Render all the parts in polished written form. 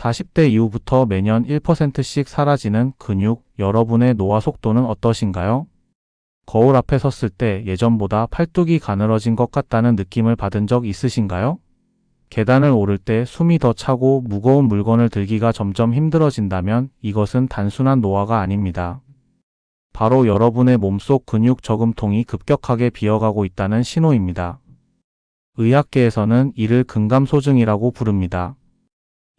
40대 이후부터 매년 1%씩 사라지는 근육, 여러분의 노화 속도는 어떠신가요? 거울 앞에 섰을 때 예전보다 팔뚝이 가늘어진 것 같다는 느낌을 받은 적 있으신가요? 계단을 오를 때 숨이 더 차고 무거운 물건을 들기가 점점 힘들어진다면 이것은 단순한 노화가 아닙니다. 바로 여러분의 몸속 근육 저금통이 급격하게 비어가고 있다는 신호입니다. 의학계에서는 이를 근감소증이라고 부릅니다.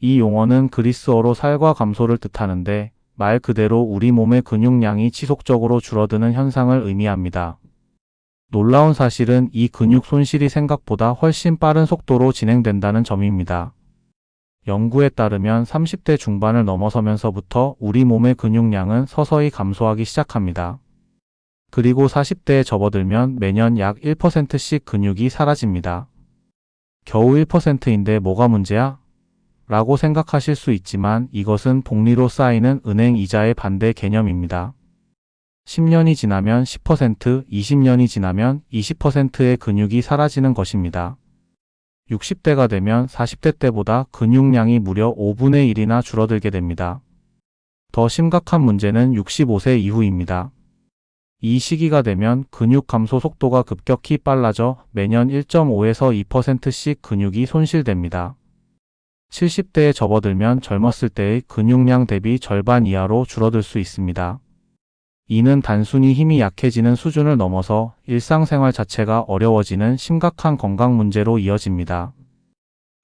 이 용어는 그리스어로 살과 감소를 뜻하는데 말 그대로 우리 몸의 근육량이 지속적으로 줄어드는 현상을 의미합니다. 놀라운 사실은 이 근육 손실이 생각보다 훨씬 빠른 속도로 진행된다는 점입니다. 연구에 따르면 30대 중반을 넘어서면서부터 우리 몸의 근육량은 서서히 감소하기 시작합니다. 그리고 40대에 접어들면 매년 약 1%씩 근육이 사라집니다. 겨우 1%인데 뭐가 문제야? 라고 생각하실 수 있지만 이것은 복리로 쌓이는 은행 이자의 반대 개념입니다. 10년이 지나면 10%, 20년이 지나면 20%의 근육이 사라지는 것입니다. 60대가 되면 40대 때보다 근육량이 무려 5분의 1이나 줄어들게 됩니다. 더 심각한 문제는 65세 이후입니다. 이 시기가 되면 근육 감소 속도가 급격히 빨라져 매년 1.5에서 2%씩 근육이 손실됩니다. 70대에 접어들면 젊었을 때의 근육량 대비 절반 이하로 줄어들 수 있습니다. 이는 단순히 힘이 약해지는 수준을 넘어서 일상생활 자체가 어려워지는 심각한 건강 문제로 이어집니다.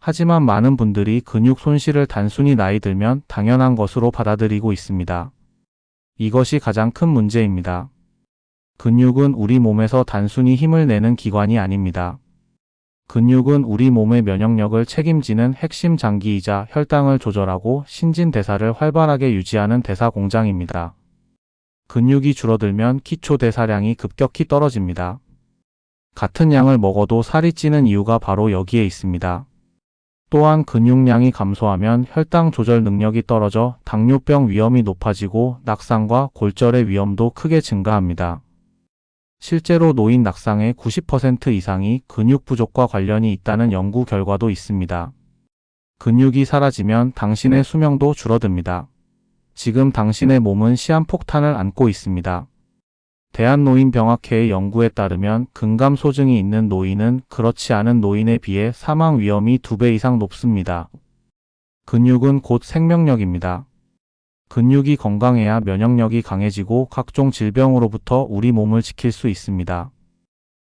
하지만 많은 분들이 근육 손실을 단순히 나이 들면 당연한 것으로 받아들이고 있습니다. 이것이 가장 큰 문제입니다. 근육은 우리 몸에서 단순히 힘을 내는 기관이 아닙니다. 근육은 우리 몸의 면역력을 책임지는 핵심 장기이자 혈당을 조절하고 신진대사를 활발하게 유지하는 대사 공장입니다. 근육이 줄어들면 기초 대사량이 급격히 떨어집니다. 같은 양을 먹어도 살이 찌는 이유가 바로 여기에 있습니다. 또한 근육량이 감소하면 혈당 조절 능력이 떨어져 당뇨병 위험이 높아지고 낙상과 골절의 위험도 크게 증가합니다. 실제로 노인 낙상의 90% 이상이 근육 부족과 관련이 있다는 연구 결과도 있습니다. 근육이 사라지면 당신의 수명도 줄어듭니다. 지금 당신의 몸은 시한폭탄을 안고 있습니다. 대한노인병학회의 연구에 따르면 근감소증이 있는 노인은 그렇지 않은 노인에 비해 사망 위험이 2배 이상 높습니다. 근육은 곧 생명력입니다. 근육이 건강해야 면역력이 강해지고 각종 질병으로부터 우리 몸을 지킬 수 있습니다.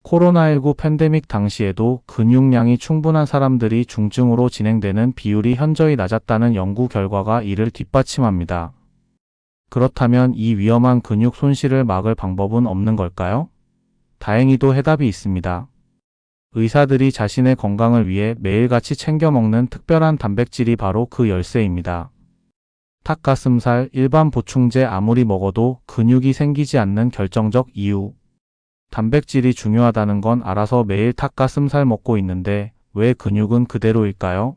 코로나19 팬데믹 당시에도 근육량이 충분한 사람들이 중증으로 진행되는 비율이 현저히 낮았다는 연구 결과가 이를 뒷받침합니다. 그렇다면 이 위험한 근육 손실을 막을 방법은 없는 걸까요? 다행히도 해답이 있습니다. 의사들이 자신의 건강을 위해 매일같이 챙겨 먹는 특별한 단백질이 바로 그 열쇠입니다. 닭가슴살, 일반 보충제 아무리 먹어도 근육이 생기지 않는 결정적 이유. 단백질이 중요하다는 건 알아서 매일 닭가슴살 먹고 있는데 왜 근육은 그대로일까요?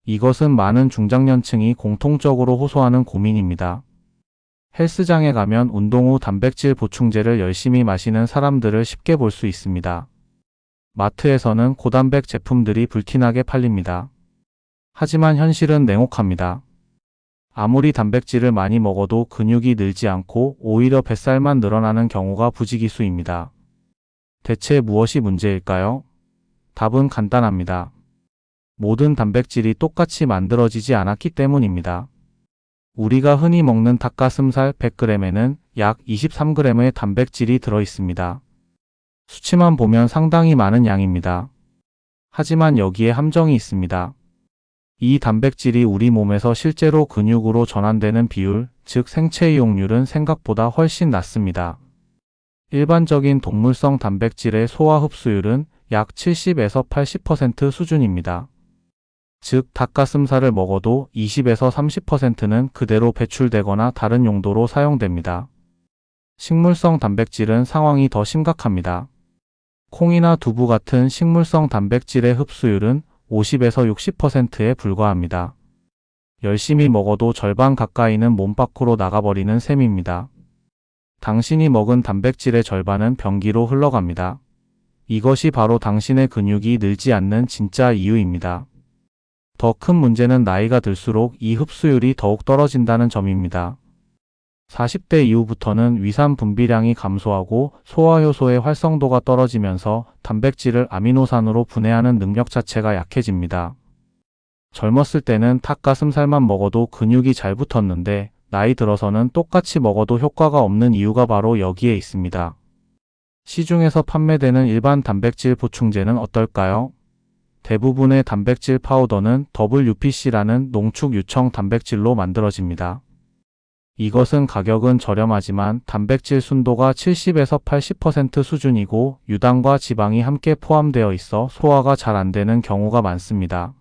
이것은 많은 중장년층이 공통적으로 호소하는 고민입니다. 헬스장에 가면 운동 후 단백질 보충제를 열심히 마시는 사람들을 쉽게 볼 수 있습니다. 마트에서는 고단백 제품들이 불티나게 팔립니다. 하지만 현실은 냉혹합니다. 아무리 단백질을 많이 먹어도 근육이 늘지 않고 오히려 뱃살만 늘어나는 경우가 부지기수입니다. 대체 무엇이 문제일까요? 답은 간단합니다. 모든 단백질이 똑같이 만들어지지 않았기 때문입니다. 우리가 흔히 먹는 닭가슴살 100g에는 약 23g의 단백질이 들어있습니다. 수치만 보면 상당히 많은 양입니다. 하지만 여기에 함정이 있습니다. 이 단백질이 우리 몸에서 실제로 근육으로 전환되는 비율, 즉 생체 이용률은 생각보다 훨씬 낮습니다. 일반적인 동물성 단백질의 소화 흡수율은 약 70에서 80% 수준입니다. 즉 닭가슴살을 먹어도 20에서 30%는 그대로 배출되거나 다른 용도로 사용됩니다. 식물성 단백질은 상황이 더 심각합니다. 콩이나 두부 같은 식물성 단백질의 흡수율은 50에서 60%에 불과합니다. 열심히 먹어도 절반 가까이는 몸 밖으로 나가버리는 셈입니다. 당신이 먹은 단백질의 절반은 변기로 흘러갑니다. 이것이 바로 당신의 근육이 늘지 않는 진짜 이유입니다. 더 큰 문제는 나이가 들수록 이 흡수율이 더욱 떨어진다는 점입니다. 40대 이후부터는 위산 분비량이 감소하고 소화효소의 활성도가 떨어지면서 단백질을 아미노산으로 분해하는 능력 자체가 약해집니다. 젊었을 때는 닭가슴살만 먹어도 근육이 잘 붙었는데 나이 들어서는 똑같이 먹어도 효과가 없는 이유가 바로 여기에 있습니다. 시중에서 판매되는 일반 단백질 보충제는 어떨까요? 대부분의 단백질 파우더는 WPC라는 농축 유청 단백질로 만들어집니다. 이것은 가격은 저렴하지만 단백질 순도가 70에서 80% 수준이고 유당과 지방이 함께 포함되어 있어 소화가 잘 안 되는 경우가 많습니다.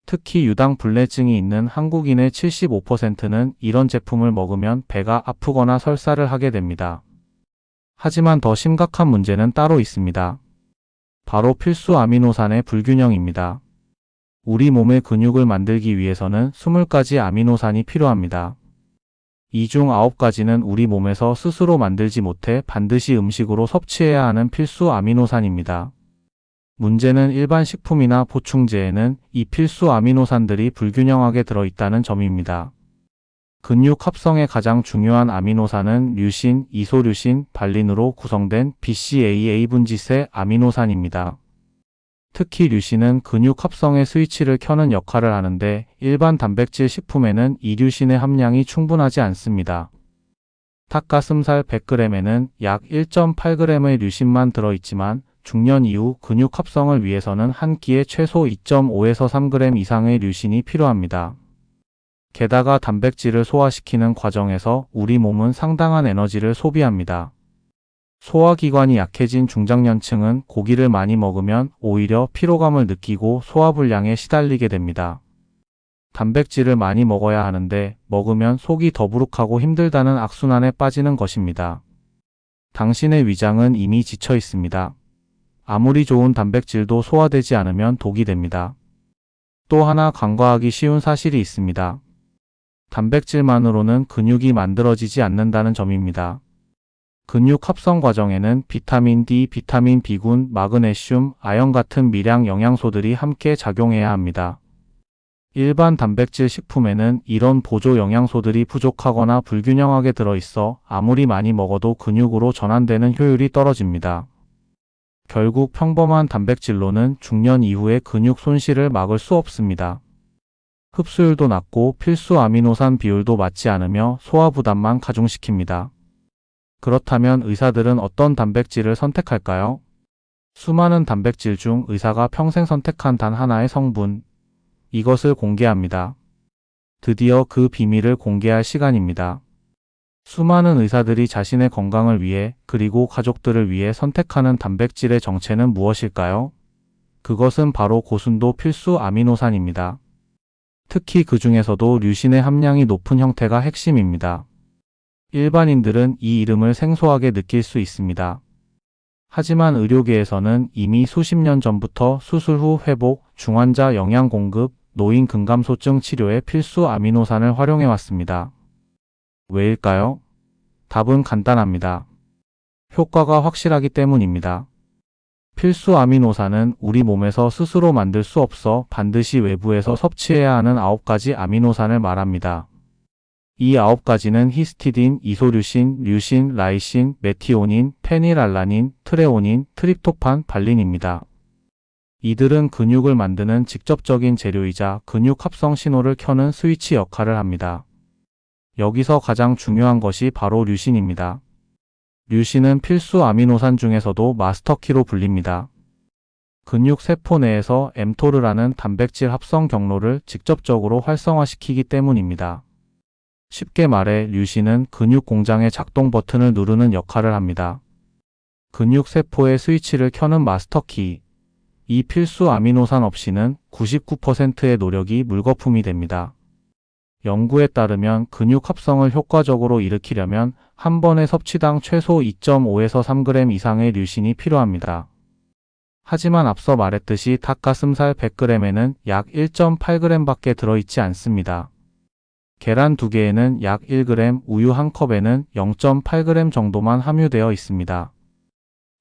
특히 유당 불내증이 있는 한국인의 75%는 이런 제품을 먹으면 배가 아프거나 설사를 하게 됩니다. 하지만 더 심각한 문제는 따로 있습니다. 바로 필수 아미노산의 불균형입니다. 우리 몸의 근육을 만들기 위해서는 20가지 아미노산이 필요합니다. 이 중 9가지는 우리 몸에서 스스로 만들지 못해 반드시 음식으로 섭취해야 하는 필수 아미노산입니다. 문제는 일반 식품이나 보충제에는 이 필수 아미노산들이 불균형하게 들어있다는 점입니다. 근육 합성의 가장 중요한 아미노산은 류신, 이소류신, 발린으로 구성된 BCAA 분지세 아미노산입니다. 특히 류신은 근육 합성의 스위치를 켜는 역할을 하는데 일반 단백질 식품에는 이 류신의 함량이 충분하지 않습니다. 닭가슴살 100g에는 약 1.8g의 류신만 들어있지만 중년 이후 근육 합성을 위해서는 한 끼에 최소 2.5에서 3g 이상의 류신이 필요합니다. 게다가 단백질을 소화시키는 과정에서 우리 몸은 상당한 에너지를 소비합니다. 소화기관이 약해진 중장년층은 고기를 많이 먹으면 오히려 피로감을 느끼고 소화불량에 시달리게 됩니다. 단백질을 많이 먹어야 하는데 먹으면 속이 더부룩하고 힘들다는 악순환에 빠지는 것입니다. 당신의 위장은 이미 지쳐 있습니다. 아무리 좋은 단백질도 소화되지 않으면 독이 됩니다. 또 하나 간과하기 쉬운 사실이 있습니다. 단백질만으로는 근육이 만들어지지 않는다는 점입니다. 근육 합성 과정에는 비타민 D, 비타민 B군, 마그네슘, 아연 같은 미량 영양소들이 함께 작용해야 합니다. 일반 단백질 식품에는 이런 보조 영양소들이 부족하거나 불균형하게 들어있어 아무리 많이 먹어도 근육으로 전환되는 효율이 떨어집니다. 결국 평범한 단백질로는 중년 이후의 근육 손실을 막을 수 없습니다. 흡수율도 낮고 필수 아미노산 비율도 맞지 않으며 소화 부담만 가중시킵니다. 그렇다면 의사들은 어떤 단백질을 선택할까요? 수많은 단백질 중 의사가 평생 선택한 단 하나의 성분, 이것을 공개합니다. 드디어 그 비밀을 공개할 시간입니다. 수많은 의사들이 자신의 건강을 위해 그리고 가족들을 위해 선택하는 단백질의 정체는 무엇일까요? 그것은 바로 고순도 필수 아미노산입니다. 특히 그 중에서도 류신의 함량이 높은 형태가 핵심입니다. 일반인들은 이 이름을 생소하게 느낄 수 있습니다. 하지만 의료계에서는 이미 수십 년 전부터 수술 후 회복, 중환자 영양 공급, 노인 근감소증 치료에 필수 아미노산을 활용해 왔습니다. 왜일까요? 답은 간단합니다. 효과가 확실하기 때문입니다. 필수 아미노산은 우리 몸에서 스스로 만들 수 없어 반드시 외부에서 섭취해야 하는 9가지 아미노산을 말합니다. 이 9가지는 히스티딘, 이소류신, 류신, 라이신, 메티오닌, 페닐알라닌, 트레오닌, 트립토판, 발린입니다. 이들은 근육을 만드는 직접적인 재료이자 근육 합성 신호를 켜는 스위치 역할을 합니다. 여기서 가장 중요한 것이 바로 류신입니다. 류신은 필수 아미노산 중에서도 마스터키로 불립니다. 근육 세포 내에서 엠토르라는 단백질 합성 경로를 직접적으로 활성화시키기 때문입니다. 쉽게 말해 류신은 근육 공장의 작동 버튼을 누르는 역할을 합니다. 근육 세포의 스위치를 켜는 마스터키. 이 필수 아미노산 없이는 99%의 노력이 물거품이 됩니다. 연구에 따르면 근육 합성을 효과적으로 일으키려면 한 번의 섭취당 최소 2.5에서 3g 이상의 류신이 필요합니다. 하지만 앞서 말했듯이 닭가슴살 100g에는 약 1.8g밖에 들어있지 않습니다. 계란 2개에는 약 1g, 우유 1컵에는 0.8g 정도만 함유되어 있습니다.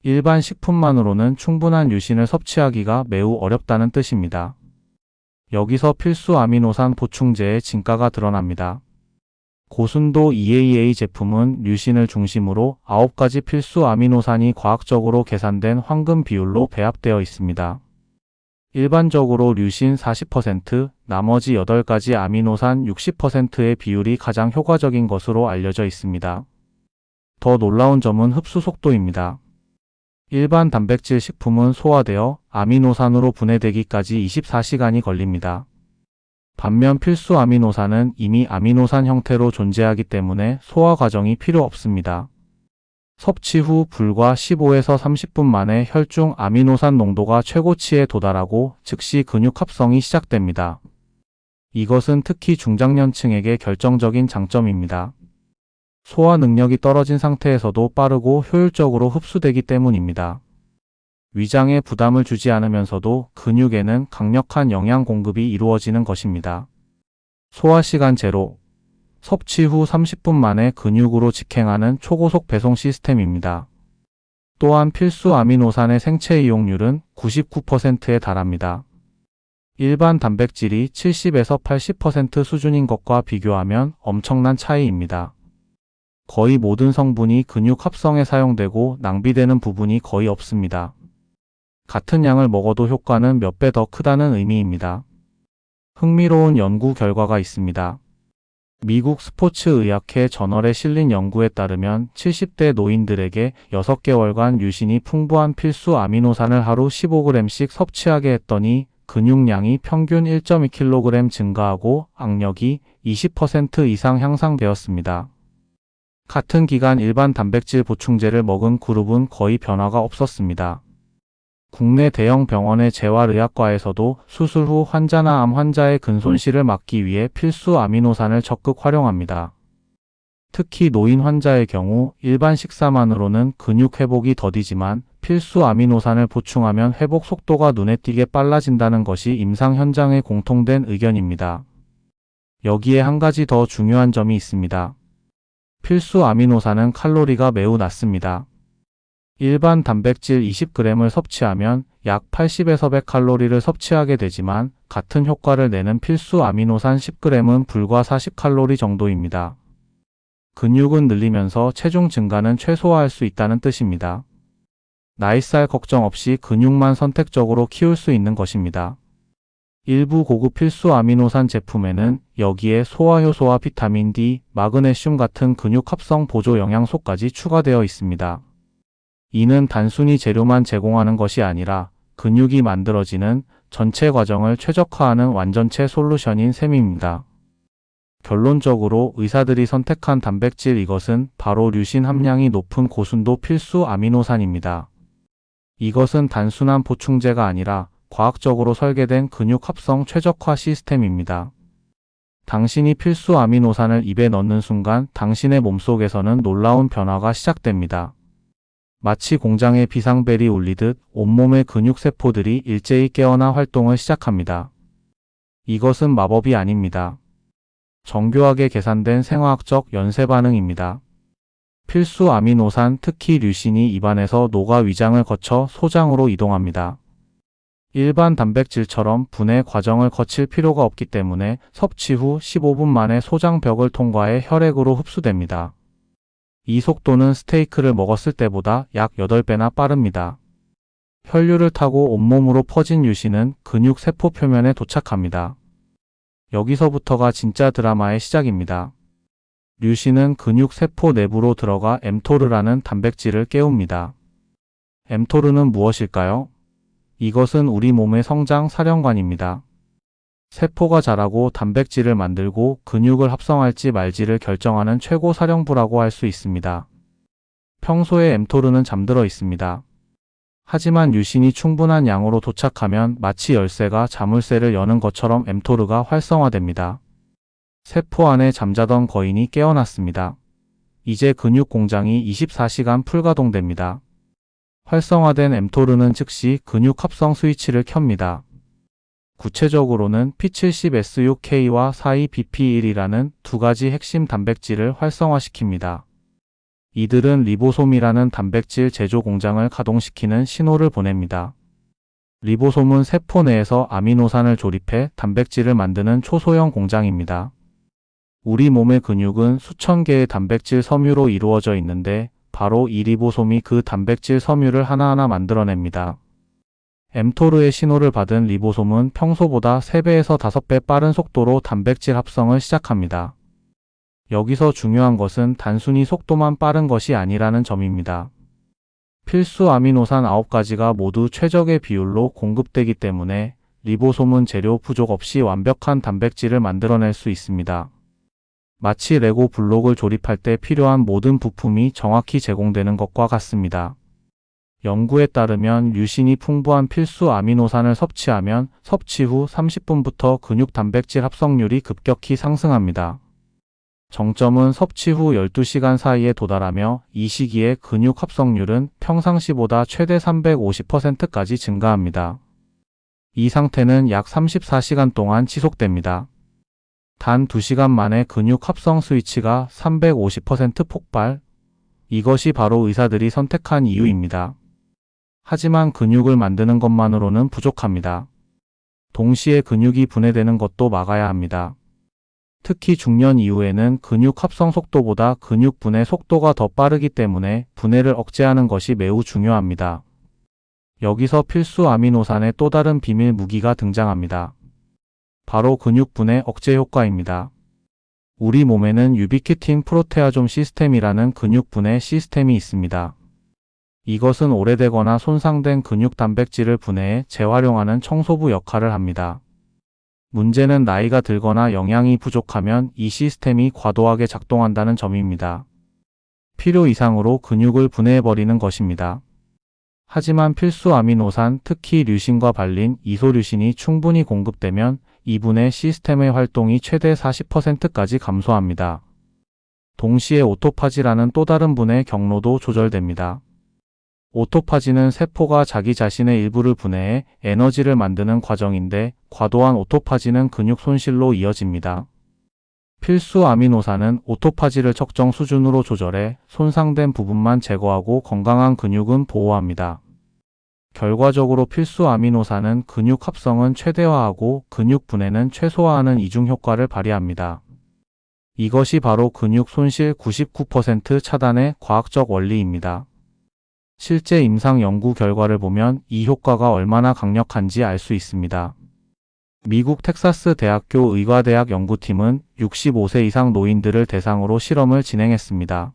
일반 식품만으로는 충분한 류신을 섭취하기가 매우 어렵다는 뜻입니다. 여기서 필수 아미노산 보충제의 진가가 드러납니다. 고순도 EAA 제품은 류신을 중심으로 9가지 필수 아미노산이 과학적으로 계산된 황금 비율로 배합되어 있습니다. 일반적으로 류신 40%, 나머지 8가지 아미노산 60%의 비율이 가장 효과적인 것으로 알려져 있습니다. 더 놀라운 점은 흡수 속도입니다. 일반 단백질 식품은 소화되어 아미노산으로 분해되기까지 24시간이 걸립니다. 반면 필수 아미노산은 이미 아미노산 형태로 존재하기 때문에 소화 과정이 필요 없습니다. 섭취 후 불과 15에서 30분 만에 혈중 아미노산 농도가 최고치에 도달하고 즉시 근육 합성이 시작됩니다. 이것은 특히 중장년층에게 결정적인 장점입니다. 소화 능력이 떨어진 상태에서도 빠르고 효율적으로 흡수되기 때문입니다. 위장에 부담을 주지 않으면서도 근육에는 강력한 영양 공급이 이루어지는 것입니다. 소화 시간 제로. 섭취 후 30분 만에 근육으로 직행하는 초고속 배송 시스템입니다. 또한 필수 아미노산의 생체 이용률은 99%에 달합니다. 일반 단백질이 70에서 80% 수준인 것과 비교하면 엄청난 차이입니다. 거의 모든 성분이 근육 합성에 사용되고 낭비되는 부분이 거의 없습니다. 같은 양을 먹어도 효과는 몇 배 더 크다는 의미입니다. 흥미로운 연구 결과가 있습니다. 미국 스포츠의학회 저널에 실린 연구에 따르면 70대 노인들에게 6개월간 류신이 풍부한 필수 아미노산을 하루 15g씩 섭취하게 했더니 근육량이 평균 1.2kg 증가하고 악력이 20% 이상 향상되었습니다. 같은 기간 일반 단백질 보충제를 먹은 그룹은 거의 변화가 없었습니다. 국내 대형 병원의 재활의학과에서도 수술 후 환자나 암 환자의 근손실을 막기 위해 필수 아미노산을 적극 활용합니다. 특히 노인 환자의 경우 일반 식사만으로는 근육 회복이 더디지만 필수 아미노산을 보충하면 회복 속도가 눈에 띄게 빨라진다는 것이 임상 현장의 공통된 의견입니다. 여기에 한 가지 더 중요한 점이 있습니다. 필수 아미노산은 칼로리가 매우 낮습니다. 일반 단백질 20g을 섭취하면 약 80에서 100칼로리를 섭취하게 되지만 같은 효과를 내는 필수 아미노산 10g은 불과 40칼로리 정도입니다. 근육은 늘리면서 체중 증가는 최소화할 수 있다는 뜻입니다. 나이살 걱정 없이 근육만 선택적으로 키울 수 있는 것입니다. 일부 고급 필수 아미노산 제품에는 여기에 소화효소와 비타민 D, 마그네슘 같은 근육 합성 보조 영양소까지 추가되어 있습니다. 이는 단순히 재료만 제공하는 것이 아니라 근육이 만들어지는 전체 과정을 최적화하는 완전체 솔루션인 셈입니다. 결론적으로 의사들이 선택한 단백질 이것은 바로 류신 함량이 높은 고순도 필수 아미노산입니다. 이것은 단순한 보충제가 아니라 과학적으로 설계된 근육 합성 최적화 시스템입니다. 당신이 필수 아미노산을 입에 넣는 순간 당신의 몸속에서는 놀라운 변화가 시작됩니다. 마치 공장에 비상벨이 울리듯 온몸의 근육세포들이 일제히 깨어나 활동을 시작합니다. 이것은 마법이 아닙니다. 정교하게 계산된 생화학적 연쇄 반응입니다. 필수 아미노산, 특히 류신이 입안에서 녹아 위장을 거쳐 소장으로 이동합니다. 일반 단백질처럼 분해 과정을 거칠 필요가 없기 때문에 섭취 후 15분 만에 소장벽을 통과해 혈액으로 흡수됩니다. 이 속도는 스테이크를 먹었을 때보다 약 8배나 빠릅니다. 혈류를 타고 온몸으로 퍼진 류신은 근육 세포 표면에 도착합니다. 여기서부터가 진짜 드라마의 시작입니다. 류신은 근육 세포 내부로 들어가 엠토르라는 단백질을 깨웁니다. 엠토르는 무엇일까요? 이것은 우리 몸의 성장 사령관입니다. 세포가 자라고 단백질을 만들고 근육을 합성할지 말지를 결정하는 최고 사령부라고 할 수 있습니다. 평소에 엠토르는 잠들어 있습니다. 하지만 류신이 충분한 양으로 도착하면 마치 열쇠가 자물쇠를 여는 것처럼 엠토르가 활성화됩니다. 세포 안에 잠자던 거인이 깨어났습니다. 이제 근육 공장이 24시간 풀가동됩니다. 활성화된 엠토르는 즉시 근육 합성 스위치를 켭니다. 구체적으로는 P70SUK와 42BP1이라는 두 가지 핵심 단백질을 활성화시킵니다. 이들은 리보솜이라는 단백질 제조 공장을 가동시키는 신호를 보냅니다. 리보솜은 세포 내에서 아미노산을 조립해 단백질을 만드는 초소형 공장입니다. 우리 몸의 근육은 수천 개의 단백질 섬유로 이루어져 있는데 바로 이 리보솜이 그 단백질 섬유를 하나하나 만들어냅니다. 엠토르의 신호를 받은 리보솜은 평소보다 3배에서 5배 빠른 속도로 단백질 합성을 시작합니다. 여기서 중요한 것은 단순히 속도만 빠른 것이 아니라는 점입니다. 필수 아미노산 9가지가 모두 최적의 비율로 공급되기 때문에 리보솜은 재료 부족 없이 완벽한 단백질을 만들어낼 수 있습니다. 마치 레고 블록을 조립할 때 필요한 모든 부품이 정확히 제공되는 것과 같습니다. 연구에 따르면 류신이 풍부한 필수 아미노산을 섭취하면 섭취 후 30분부터 근육 단백질 합성률이 급격히 상승합니다. 정점은 섭취 후 12시간 사이에 도달하며 이 시기에 근육 합성률은 평상시보다 최대 350%까지 증가합니다. 이 상태는 약 34시간 동안 지속됩니다. 단 2시간 만에 근육 합성 스위치가 350% 폭발. 이것이 바로 의사들이 선택한 이유입니다. 하지만 근육을 만드는 것만으로는 부족합니다. 동시에 근육이 분해되는 것도 막아야 합니다. 특히 중년 이후에는 근육 합성 속도보다 근육 분해 속도가 더 빠르기 때문에 분해를 억제하는 것이 매우 중요합니다. 여기서 필수 아미노산의 또 다른 비밀 무기가 등장합니다. 바로 근육 분해 억제 효과입니다. 우리 몸에는 유비퀴틴 프로테아좀 시스템이라는 근육 분해 시스템이 있습니다. 이것은 오래되거나 손상된 근육 단백질을 분해해 재활용하는 청소부 역할을 합니다. 문제는 나이가 들거나 영양이 부족하면 이 시스템이 과도하게 작동한다는 점입니다. 필요 이상으로 근육을 분해해버리는 것입니다. 하지만 필수 아미노산, 특히 류신과 발린, 이소류신이 충분히 공급되면 이 분해 시스템의 활동이 최대 40%까지 감소합니다. 동시에 오토파지라는 또 다른 분해 경로도 조절됩니다. 오토파지는 세포가 자기 자신의 일부를 분해해 에너지를 만드는 과정인데 과도한 오토파지는 근육 손실로 이어집니다. 필수 아미노산은 오토파지를 적정 수준으로 조절해 손상된 부분만 제거하고 건강한 근육은 보호합니다. 결과적으로 필수 아미노산은 근육 합성은 최대화하고 근육 분해는 최소화하는 이중 효과를 발휘합니다. 이것이 바로 근육 손실 99% 차단의 과학적 원리입니다. 실제 임상 연구 결과를 보면 이 효과가 얼마나 강력한지 알 수 있습니다. 미국 텍사스 대학교 의과대학 연구팀은 65세 이상 노인들을 대상으로 실험을 진행했습니다.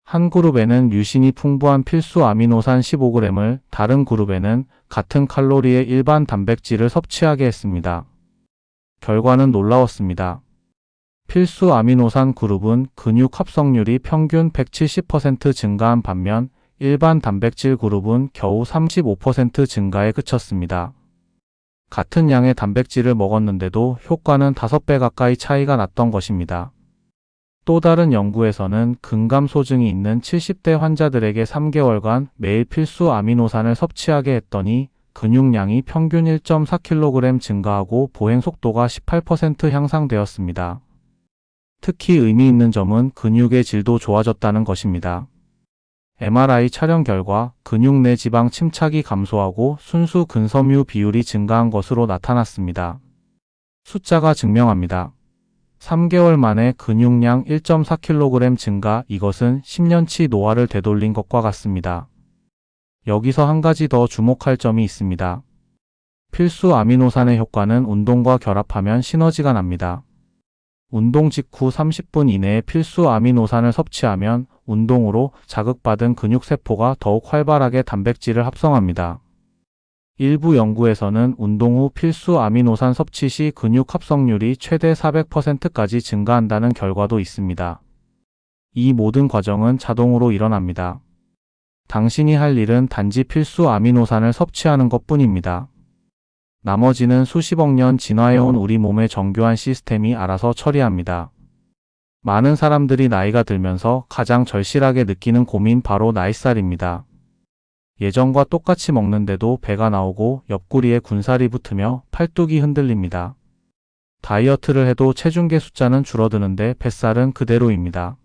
한 그룹에는 류신이 풍부한 필수 아미노산 15g을, 다른 그룹에는 같은 칼로리의 일반 단백질을 섭취하게 했습니다. 결과는 놀라웠습니다. 필수 아미노산 그룹은 근육 합성률이 평균 170% 증가한 반면 일반 단백질 그룹은 겨우 35% 증가에 그쳤습니다. 같은 양의 단백질을 먹었는데도 효과는 5배 가까이 차이가 났던 것입니다. 또 다른 연구에서는 근감소증이 있는 70대 환자들에게 3개월간 매일 필수 아미노산을 섭취하게 했더니 근육량이 평균 1.4kg 증가하고 보행 속도가 18% 향상되었습니다. 특히 의미 있는 점은 근육의 질도 좋아졌다는 것입니다. MRI 촬영 결과 근육 내 지방 침착이 감소하고 순수 근섬유 비율이 증가한 것으로 나타났습니다. 숫자가 증명합니다. 3개월 만에 근육량 1.4kg 증가, 이것은 10년치 노화를 되돌린 것과 같습니다. 여기서 한 가지 더 주목할 점이 있습니다. 필수 아미노산의 효과는 운동과 결합하면 시너지가 납니다. 운동 직후 30분 이내에 필수 아미노산을 섭취하면 운동으로 자극받은 근육세포가 더욱 활발하게 단백질을 합성합니다. 일부 연구에서는 운동 후 필수 아미노산 섭취 시 근육 합성률이 최대 400%까지 증가한다는 결과도 있습니다. 이 모든 과정은 자동으로 일어납니다. 당신이 할 일은 단지 필수 아미노산을 섭취하는 것뿐입니다. 나머지는 수십억 년 진화해온 우리 몸의 정교한 시스템이 알아서 처리합니다. 많은 사람들이 나이가 들면서 가장 절실하게 느끼는 고민, 바로 나이살입니다. 예전과 똑같이 먹는데도 배가 나오고 옆구리에 군살이 붙으며 팔뚝이 흔들립니다. 다이어트를 해도 체중계 숫자는 줄어드는데 뱃살은 그대로입니다.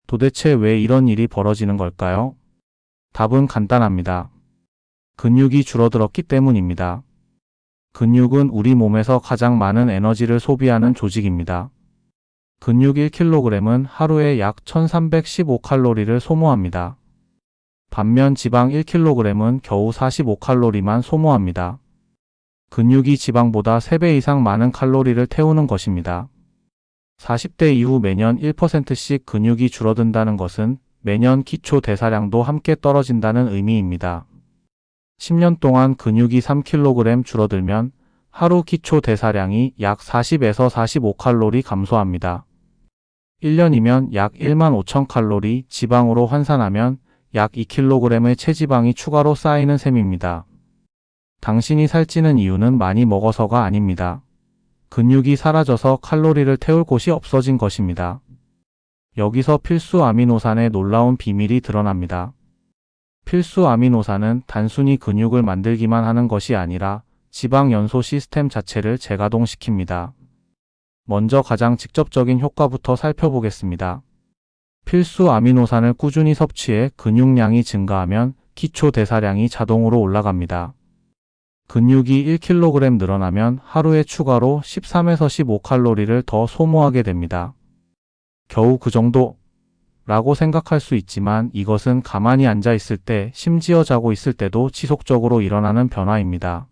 도대체 왜 이런 일이 벌어지는 걸까요? 답은 간단합니다. 근육이 줄어들었기 때문입니다. 근육은 우리 몸에서 가장 많은 에너지를 소비하는 조직입니다. 근육 1kg은 하루에 약 1315칼로리를 소모합니다. 반면 지방 1kg은 겨우 45칼로리만 소모합니다. 근육이 지방보다 3배 이상 많은 칼로리를 태우는 것입니다. 40대 이후 매년 1%씩 근육이 줄어든다는 것은 매년 기초 대사량도 함께 떨어진다는 의미입니다. 10년 동안 근육이 3kg 줄어들면 하루 기초 대사량이 약 40에서 45칼로리 감소합니다. 1년이면 약 15,000칼로리 지방으로 환산하면 약 2kg의 체지방이 추가로 쌓이는 셈입니다. 당신이 살찌는 이유는 많이 먹어서가 아닙니다. 근육이 사라져서 칼로리를 태울 곳이 없어진 것입니다. 여기서 필수 아미노산의 놀라운 비밀이 드러납니다. 필수 아미노산은 단순히 근육을 만들기만 하는 것이 아니라 지방 연소 시스템 자체를 재가동시킵니다. 먼저 가장 직접적인 효과부터 살펴보겠습니다. 필수 아미노산을 꾸준히 섭취해 근육량이 증가하면 기초 대사량이 자동으로 올라갑니다. 근육이 1kg 늘어나면 하루에 추가로 13에서 15칼로리를 더 소모하게 됩니다. 겨우 그 정도? 라고 생각할 수 있지만 이것은 가만히 앉아 있을 때, 심지어 자고 있을 때도 지속적으로 일어나는 변화입니다.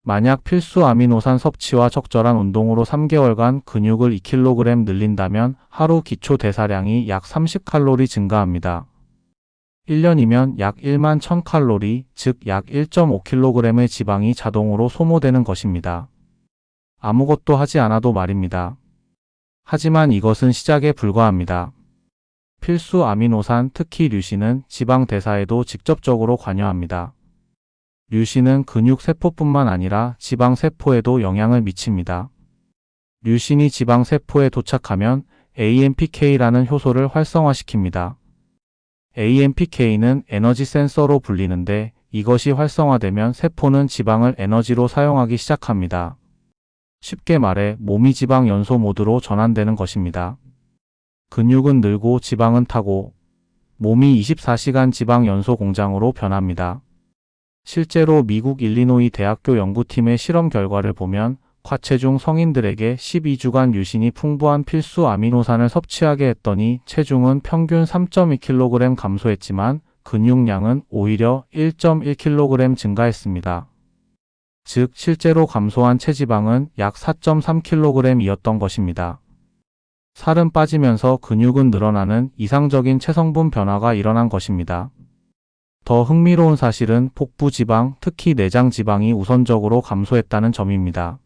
만약 필수 아미노산 섭취와 적절한 운동으로 3개월간 근육을 2kg 늘린다면 하루 기초 대사량이 약 30칼로리 증가합니다. 1년이면 약 1만 1000칼로리, 즉 약 1.5kg의 지방이 자동으로 소모되는 것입니다. 아무것도 하지 않아도 말입니다. 하지만 이것은 시작에 불과합니다. 필수 아미노산, 특히 류신은 지방 대사에도 직접적으로 관여합니다. 류신은 근육 세포뿐만 아니라 지방 세포에도 영향을 미칩니다. 류신이 지방 세포에 도착하면 AMPK라는 효소를 활성화시킵니다. AMPK는 에너지 센서로 불리는데 이것이 활성화되면 세포는 지방을 에너지로 사용하기 시작합니다. 쉽게 말해 몸이 지방 연소 모드로 전환되는 것입니다. 근육은 늘고 지방은 타고 몸이 24시간 지방 연소 공장으로 변합니다. 실제로 미국 일리노이 대학교 연구팀의 실험 결과를 보면 과체중 성인들에게 12주간 류신이 풍부한 필수 아미노산을 섭취하게 했더니 체중은 평균 3.2kg 감소했지만 근육량은 오히려 1.1kg 증가했습니다. 즉 실제로 감소한 체지방은 약 4.3kg이었던 것입니다. 살은 빠지면서 근육은 늘어나는 이상적인 체성분 변화가 일어난 것입니다. 더 흥미로운 사실은 복부 지방, 특히 내장 지방이 우선적으로 감소했다는 점입니다.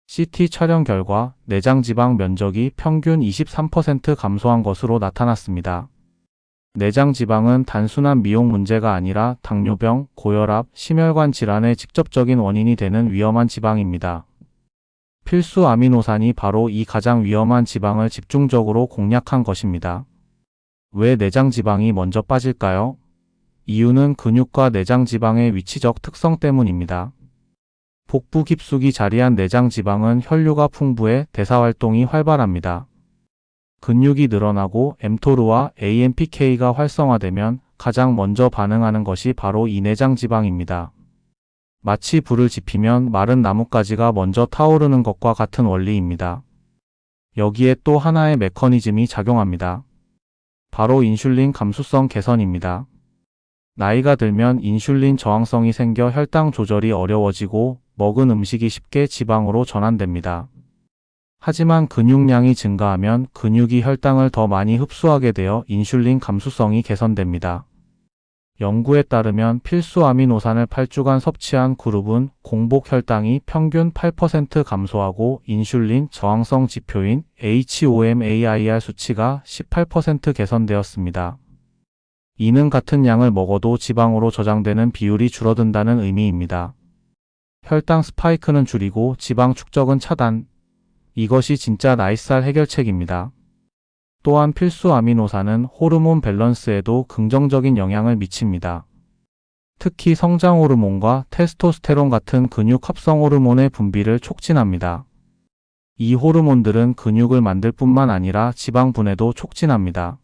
CT 촬영 결과 내장 지방 면적이 평균 23% 감소한 것으로 나타났습니다. 내장 지방은 단순한 미용 문제가 아니라 당뇨병, 고혈압, 심혈관 질환의 직접적인 원인이 되는 위험한 지방입니다. 필수 아미노산이 바로 이 가장 위험한 지방을 집중적으로 공략한 것입니다. 왜 내장 지방이 먼저 빠질까요? 이유는 근육과 내장 지방의 위치적 특성 때문입니다. 복부 깊숙이 자리한 내장 지방은 혈류가 풍부해 대사 활동이 활발합니다. 근육이 늘어나고 mTOR와 AMPK가 활성화되면 가장 먼저 반응하는 것이 바로 이 내장 지방입니다. 마치 불을 지피면 마른 나뭇가지가 먼저 타오르는 것과 같은 원리입니다. 여기에 또 하나의 메커니즘이 작용합니다. 바로 인슐린 감수성 개선입니다. 나이가 들면 인슐린 저항성이 생겨 혈당 조절이 어려워지고 먹은 음식이 쉽게 지방으로 전환됩니다. 하지만 근육량이 증가하면 근육이 혈당을 더 많이 흡수하게 되어 인슐린 감수성이 개선됩니다. 연구에 따르면 필수 아미노산을 8주간 섭취한 그룹은 공복 혈당이 평균 8% 감소하고 인슐린 저항성 지표인 HOMAIR 수치가 18% 개선되었습니다. 이는 같은 양을 먹어도 지방으로 저장되는 비율이 줄어든다는 의미입니다. 혈당 스파이크는 줄이고 지방 축적은 차단. 이것이 진짜 나이살 해결책입니다. 또한 필수 아미노산은 호르몬 밸런스에도 긍정적인 영향을 미칩니다. 특히 성장 호르몬과 테스토스테론 같은 근육 합성 호르몬의 분비를 촉진합니다. 이 호르몬들은 근육을 만들 뿐만 아니라 지방 분해도 촉진합니다.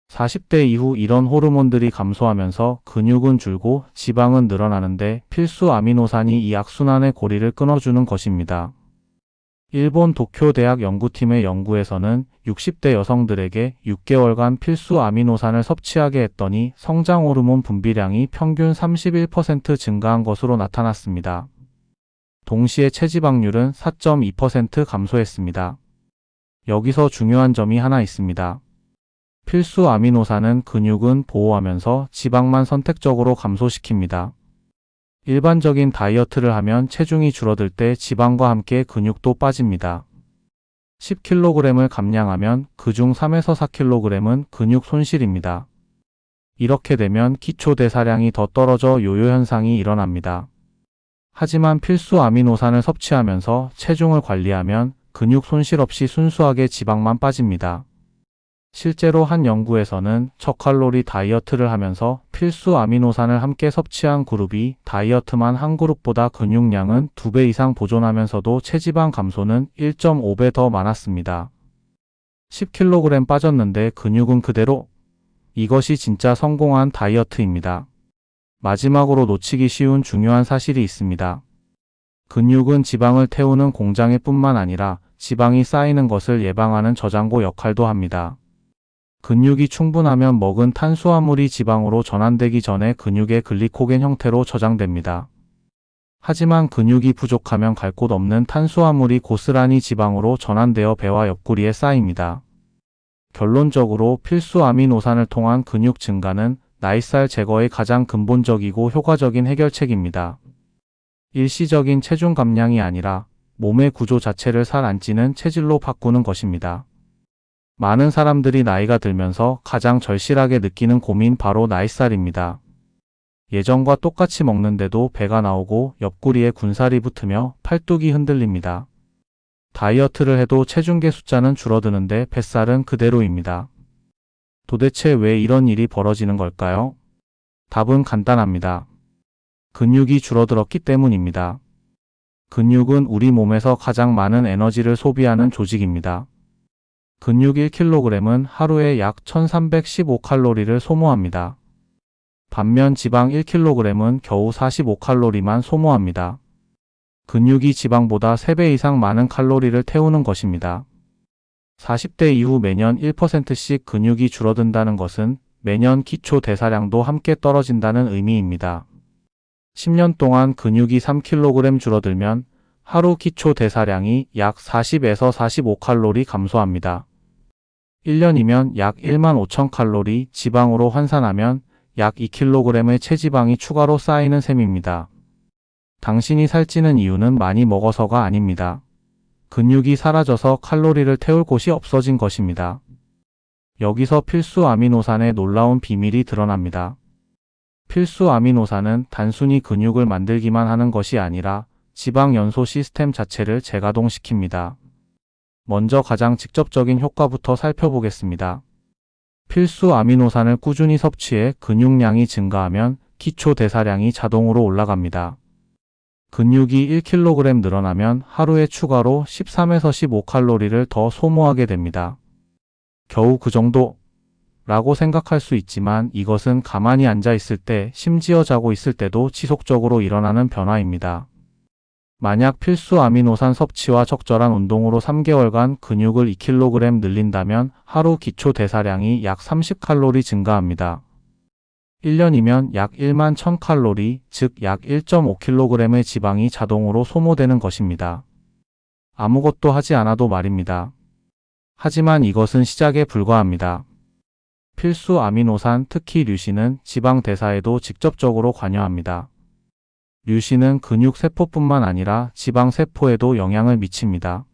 40대 이후 이런 호르몬들이 감소하면서 근육은 줄고 지방은 늘어나는데 필수 아미노산이 이 악순환의 고리를 끊어주는 것입니다. 일본 도쿄대학 연구팀의 연구에서는 60대 여성들에게 6개월간 필수 아미노산을 섭취하게 했더니 성장 호르몬 분비량이 평균 31% 증가한 것으로 나타났습니다. 동시에 체지방률은 4.2% 감소했습니다. 여기서 중요한 점이 하나 있습니다. 필수 아미노산은 근육은 보호하면서 지방만 선택적으로 감소시킵니다. 일반적인 다이어트를 하면 체중이 줄어들 때 지방과 함께 근육도 빠집니다. 10kg을 감량하면 그중 3에서 4kg은 근육 손실입니다. 이렇게 되면 기초 대사량이 더 떨어져 요요 현상이 일어납니다. 하지만 필수 아미노산을 섭취하면서 체중을 관리하면 근육 손실 없이 순수하게 지방만 빠집니다. 실제로 한 연구에서는 저칼로리 다이어트를 하면서 필수 아미노산을 함께 섭취한 그룹이 다이어트만 한 그룹보다 근육량은 2배 이상 보존하면서도 체지방 감소는 1.5배 더 많았습니다. 10kg 빠졌는데 근육은 그대로? 이것이 진짜 성공한 다이어트입니다. 마지막으로 놓치기 쉬운 중요한 사실이 있습니다. 근육은 지방을 태우는 공장일 뿐만 아니라 지방이 쌓이는 것을 예방하는 저장고 역할도 합니다. 근육이 충분하면 먹은 탄수화물이 지방으로 전환되기 전에 근육의 글리코겐 형태로 저장됩니다. 하지만 근육이 부족하면 갈 곳 없는 탄수화물이 고스란히 지방으로 전환되어 배와 옆구리에 쌓입니다. 결론적으로 필수 아미노산을 통한 근육 증가는 나이살 제거의 가장 근본적이고 효과적인 해결책입니다. 일시적인 체중 감량이 아니라 몸의 구조 자체를 살 안 찌는 체질로 바꾸는 것입니다. 많은 사람들이 나이가 들면서 가장 절실하게 느끼는 고민 바로 나이살입니다. 예전과 똑같이 먹는데도 배가 나오고 옆구리에 군살이 붙으며 팔뚝이 흔들립니다. 다이어트를 해도 체중계 숫자는 줄어드는데 뱃살은 그대로입니다. 도대체 왜 이런 일이 벌어지는 걸까요? 답은 간단합니다. 근육이 줄어들었기 때문입니다. 근육은 우리 몸에서 가장 많은 에너지를 소비하는 조직입니다. 근육 1kg은 하루에 약 1315칼로리를 소모합니다. 반면 지방 1kg은 겨우 45칼로리만 소모합니다. 근육이 지방보다 3배 이상 많은 칼로리를 태우는 것입니다. 40대 이후 매년 1%씩 근육이 줄어든다는 것은 매년 기초 대사량도 함께 떨어진다는 의미입니다. 10년 동안 근육이 3kg 줄어들면 하루 기초 대사량이 약 40에서 45칼로리 감소합니다. 1년이면 약 15,000칼로리 지방으로 환산하면 약 2kg의 체지방이 추가로 쌓이는 셈입니다. 당신이 살찌는 이유는 많이 먹어서가 아닙니다. 근육이 사라져서 칼로리를 태울 곳이 없어진 것입니다. 여기서 필수 아미노산의 놀라운 비밀이 드러납니다. 필수 아미노산은 단순히 근육을 만들기만 하는 것이 아니라 지방 연소 시스템 자체를 재가동시킵니다. 먼저 가장 직접적인 효과부터 살펴보겠습니다. 필수 아미노산을 꾸준히 섭취해 근육량이 증가하면 기초 대사량이 자동으로 올라갑니다. 근육이 1kg 늘어나면 하루에 추가로 13에서 15칼로리를 더 소모하게 됩니다. 겨우 그 정도? 라고 생각할 수 있지만 이것은 가만히 앉아 있을 때, 심지어 자고 있을 때도 지속적으로 일어나는 변화입니다. 만약 필수 아미노산 섭취와 적절한 운동으로 3개월간 근육을 2kg 늘린다면 하루 기초 대사량이 약 30칼로리 증가합니다. 1년이면 약 1만 1000칼로리, 즉 약 1.5kg의 지방이 자동으로 소모되는 것입니다. 아무것도 하지 않아도 말입니다. 하지만 이것은 시작에 불과합니다. 필수 아미노산, 특히 류신은 지방 대사에도 직접적으로 관여합니다. 류신은 근육 세포뿐만 아니라 지방 세포에도 영향을 미칩니다.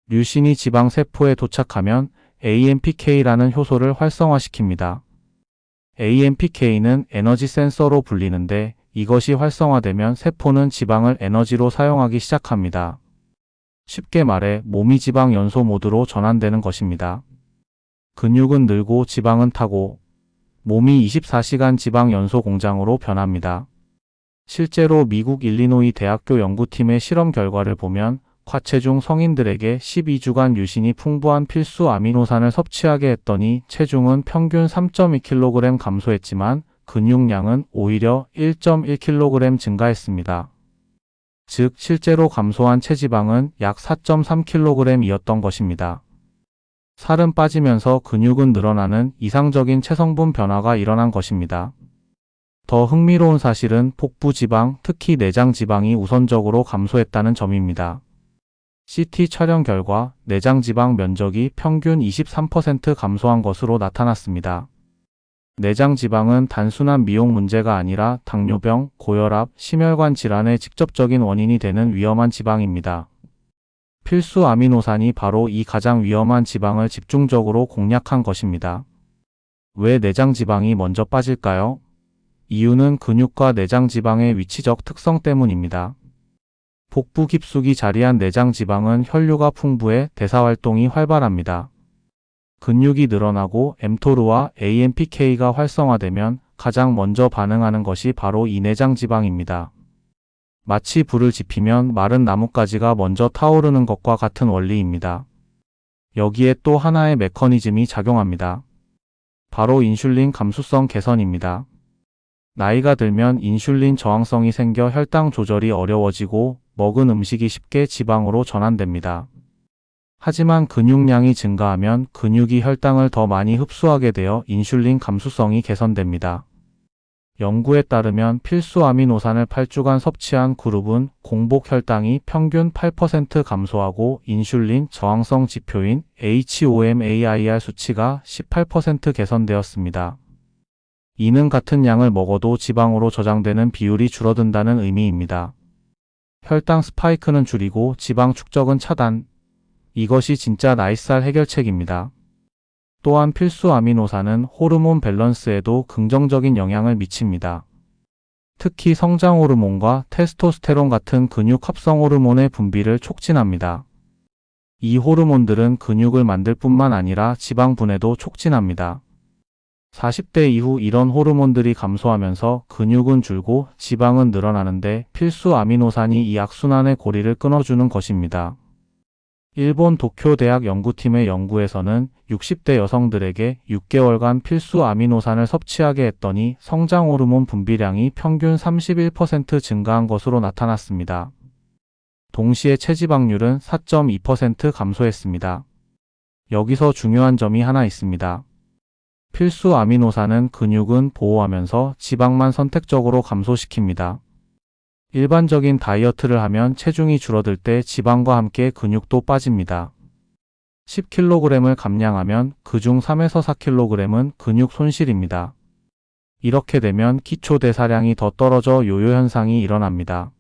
류신이 지방 세포에 도착하면 AMPK라는 효소를 활성화시킵니다. AMPK는 에너지 센서로 불리는데 이것이 활성화되면 세포는 지방을 에너지로 사용하기 시작합니다. 쉽게 말해 몸이 지방 연소 모드로 전환되는 것입니다. 근육은 늘고 지방은 타고 몸이 24시간 지방 연소 공장으로 변합니다. 실제로 미국 일리노이 대학교 연구팀의 실험 결과를 보면 과체중 성인들에게 12주간 유심히 풍부한 필수 아미노산을 섭취하게 했더니 체중은 평균 3.2kg 감소했지만 근육량은 오히려 1.1kg 증가했습니다. 즉, 실제로 감소한 체지방은 약 4.3kg이었던 것입니다. 살은 빠지면서 근육은 늘어나는 이상적인 체성분 변화가 일어난 것입니다. 더 흥미로운 사실은 복부 지방, 특히 내장 지방이 우선적으로 감소했다는 점입니다. CT 촬영 결과 내장 지방 면적이 평균 23% 감소한 것으로 나타났습니다. 내장 지방은 단순한 미용 문제가 아니라 당뇨병, 고혈압, 심혈관 질환의 직접적인 원인이 되는 위험한 지방입니다. 필수 아미노산이 바로 이 가장 위험한 지방을 집중적으로 공략한 것입니다. 왜 내장 지방이 먼저 빠질까요? 이유는 근육과 내장 지방의 위치적 특성 때문입니다. 복부 깊숙이 자리한 내장 지방은 혈류가 풍부해 대사 활동이 활발합니다. 근육이 늘어나고 mTOR와 AMPK가 활성화되면 가장 먼저 반응하는 것이 바로 이 내장 지방입니다. 마치 불을 지피면 마른 나뭇가지가 먼저 타오르는 것과 같은 원리입니다. 여기에 또 하나의 메커니즘이 작용합니다. 바로 인슐린 감수성 개선입니다. 나이가 들면 인슐린 저항성이 생겨 혈당 조절이 어려워지고 먹은 음식이 쉽게 지방으로 전환됩니다. 하지만 근육량이 증가하면 근육이 혈당을 더 많이 흡수하게 되어 인슐린 감수성이 개선됩니다. 연구에 따르면 필수 아미노산을 8주간 섭취한 그룹은 공복 혈당이 평균 8% 감소하고 인슐린 저항성 지표인 HOMAIR 수치가 18% 개선되었습니다. 이는 같은 양을 먹어도 지방으로 저장되는 비율이 줄어든다는 의미입니다. 혈당 스파이크는 줄이고 지방 축적은 차단. 이것이 진짜 나이살 해결책입니다. 또한 필수 아미노산은 호르몬 밸런스에도 긍정적인 영향을 미칩니다. 특히 성장 호르몬과 테스토스테론 같은 근육 합성 호르몬의 분비를 촉진합니다. 이 호르몬들은 근육을 만들 뿐만 아니라 지방 분해도 촉진합니다. 40대 이후 이런 호르몬들이 감소하면서 근육은 줄고 지방은 늘어나는데 필수 아미노산이 이 악순환의 고리를 끊어주는 것입니다. 일본 도쿄 대학 연구팀의 연구에서는 60대 여성들에게 6개월간 필수 아미노산을 섭취하게 했더니 성장 호르몬 분비량이 평균 31% 증가한 것으로 나타났습니다. 동시에 체지방률은 4.2% 감소했습니다. 여기서 중요한 점이 하나 있습니다. 필수 아미노산은 근육은 보호하면서 지방만 선택적으로 감소시킵니다. 일반적인 다이어트를 하면 체중이 줄어들 때 지방과 함께 근육도 빠집니다. 10kg을 감량하면 그중 3에서 4kg은 근육 손실입니다. 이렇게 되면 기초 대사량이 더 떨어져 요요 현상이 일어납니다.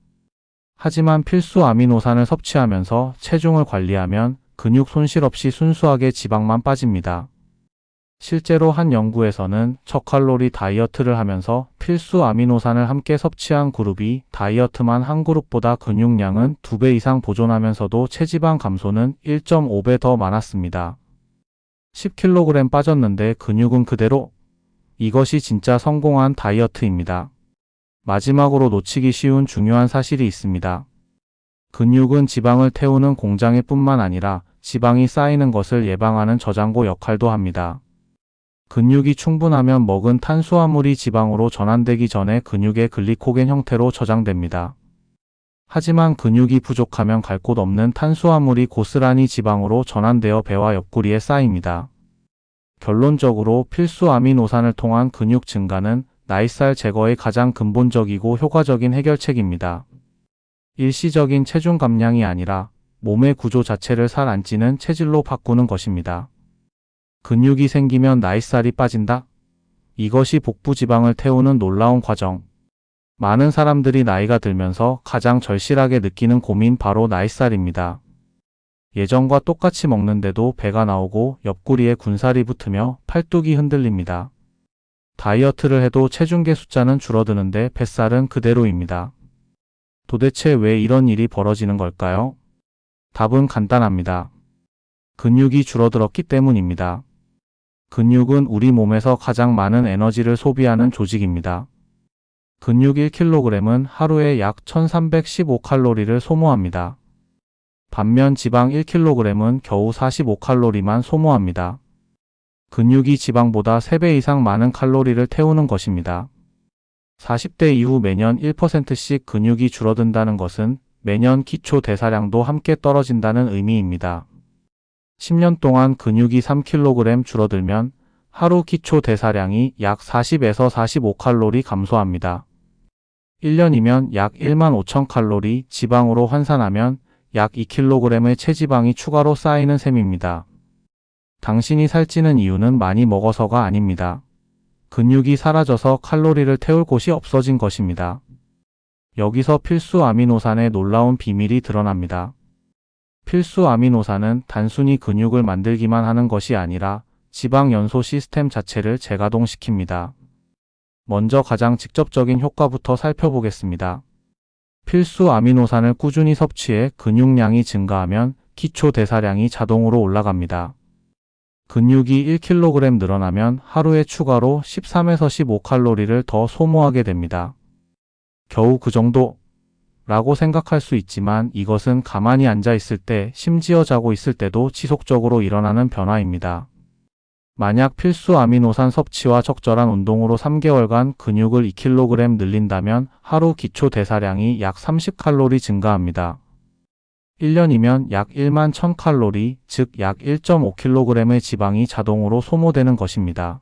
하지만 필수 아미노산을 섭취하면서 체중을 관리하면 근육 손실 없이 순수하게 지방만 빠집니다. 실제로 한 연구에서는 저칼로리 다이어트를 하면서 필수 아미노산을 함께 섭취한 그룹이 다이어트만 한 그룹보다 근육량은 2배 이상 보존하면서도 체지방 감소는 1.5배 더 많았습니다. 10kg 빠졌는데 근육은 그대로? 이것이 진짜 성공한 다이어트입니다. 마지막으로 놓치기 쉬운 중요한 사실이 있습니다. 근육은 지방을 태우는 공장일 뿐만 아니라 지방이 쌓이는 것을 예방하는 저장고 역할도 합니다. 근육이 충분하면 먹은 탄수화물이 지방으로 전환되기 전에 근육의 글리코겐 형태로 저장됩니다. 하지만 근육이 부족하면 갈 곳 없는 탄수화물이 고스란히 지방으로 전환되어 배와 옆구리에 쌓입니다. 결론적으로 필수 아미노산을 통한 근육 증가는 나이살 제거의 가장 근본적이고 효과적인 해결책입니다. 일시적인 체중 감량이 아니라 몸의 구조 자체를 살 안 찌는 체질로 바꾸는 것입니다. 근육이 생기면 나이살이 빠진다? 이것이 복부 지방을 태우는 놀라운 과정. 많은 사람들이 나이가 들면서 가장 절실하게 느끼는 고민 바로 나이살입니다. 예전과 똑같이 먹는데도 배가 나오고 옆구리에 군살이 붙으며 팔뚝이 흔들립니다. 다이어트를 해도 체중계 숫자는 줄어드는데 뱃살은 그대로입니다. 도대체 왜 이런 일이 벌어지는 걸까요? 답은 간단합니다. 근육이 줄어들었기 때문입니다. 근육은 우리 몸에서 가장 많은 에너지를 소비하는 조직입니다. 근육 1kg은 하루에 약 1315칼로리를 소모합니다. 반면 지방 1kg은 겨우 45칼로리만 소모합니다. 근육이 지방보다 3배 이상 많은 칼로리를 태우는 것입니다. 40대 이후 매년 1%씩 근육이 줄어든다는 것은 매년 기초 대사량도 함께 떨어진다는 의미입니다. 10년 동안 근육이 3kg 줄어들면 하루 기초 대사량이 약 40에서 45칼로리 감소합니다. 1년이면 약 15,000칼로리 지방으로 환산하면 약 2kg의 체지방이 추가로 쌓이는 셈입니다. 당신이 살찌는 이유는 많이 먹어서가 아닙니다. 근육이 사라져서 칼로리를 태울 곳이 없어진 것입니다. 여기서 필수 아미노산의 놀라운 비밀이 드러납니다. 필수 아미노산은 단순히 근육을 만들기만 하는 것이 아니라 지방 연소 시스템 자체를 재가동시킵니다. 먼저 가장 직접적인 효과부터 살펴보겠습니다. 필수 아미노산을 꾸준히 섭취해 근육량이 증가하면 기초 대사량이 자동으로 올라갑니다. 근육이 1kg 늘어나면 하루에 추가로 13에서 15칼로리를 더 소모하게 됩니다. 겨우 그 정도? 라고 생각할 수 있지만 이것은 가만히 앉아 있을 때, 심지어 자고 있을 때도 지속적으로 일어나는 변화입니다. 만약 필수 아미노산 섭취와 적절한 운동으로 3개월간 근육을 2kg 늘린다면 하루 기초 대사량이 약 30칼로리 증가합니다. 1년이면 약 1만 1000칼로리, 즉 약 1.5kg의 지방이 자동으로 소모되는 것입니다.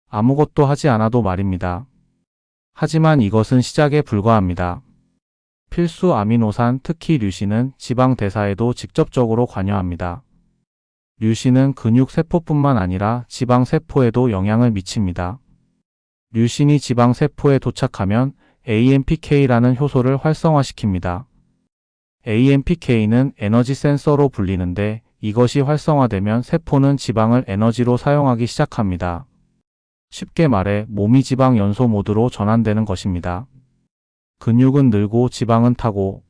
아무것도 하지 않아도 말입니다. 하지만 이것은 시작에 불과합니다. 필수 아미노산, 특히 류신은 지방 대사에도 직접적으로 관여합니다. 류신은 근육 세포뿐만 아니라 지방 세포에도 영향을 미칩니다. 류신이 지방 세포에 도착하면 AMPK라는 효소를 활성화시킵니다. AMPK는 에너지 센서로 불리는데 이것이 활성화되면 세포는 지방을 에너지로 사용하기 시작합니다. 쉽게 말해 몸이 지방 연소 모드로 전환되는 것입니다. 근육은 늘고 지방은 타고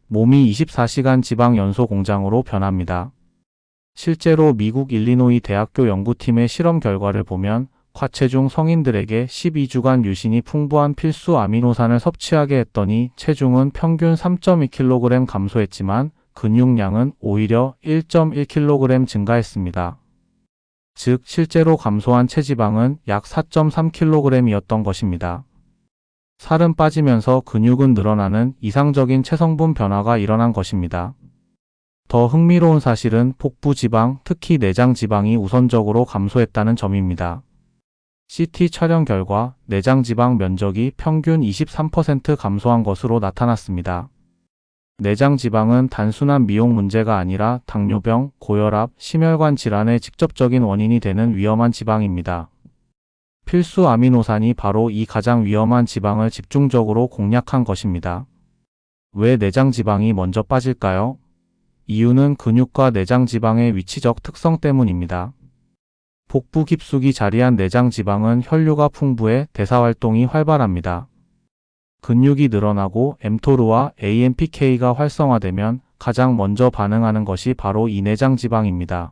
몸이 24시간 지방 연소 공장으로 변합니다. 실제로 미국 일리노이 대학교 연구팀의 실험 결과를 보면 과체중 성인들에게 12주간 류신이 풍부한 필수 아미노산을 섭취하게 했더니 체중은 평균 3.2kg 감소했지만 근육량은 오히려 1.1kg 증가했습니다. 즉 실제로 감소한 체지방은 약 4.3kg이었던 것입니다. 살은 빠지면서 근육은 늘어나는 이상적인 체성분 변화가 일어난 것입니다. 더 흥미로운 사실은 복부 지방, 특히 내장 지방이 우선적으로 감소했다는 점입니다. CT 촬영 결과 내장 지방 면적이 평균 23% 감소한 것으로 나타났습니다. 내장 지방은 단순한 미용 문제가 아니라 당뇨병, 고혈압, 심혈관 질환의 직접적인 원인이 되는 위험한 지방입니다. 필수 아미노산이 바로 이 가장 위험한 지방을 집중적으로 공략한 것입니다. 왜 내장 지방이 먼저 빠질까요? 이유는 근육과 내장 지방의 위치적 특성 때문입니다. 복부 깊숙이 자리한 내장 지방은 혈류가 풍부해 대사활동이 활발합니다. 근육이 늘어나고 mTOR와 AMPK가 활성화되면 가장 먼저 반응하는 것이 바로 이 내장 지방입니다.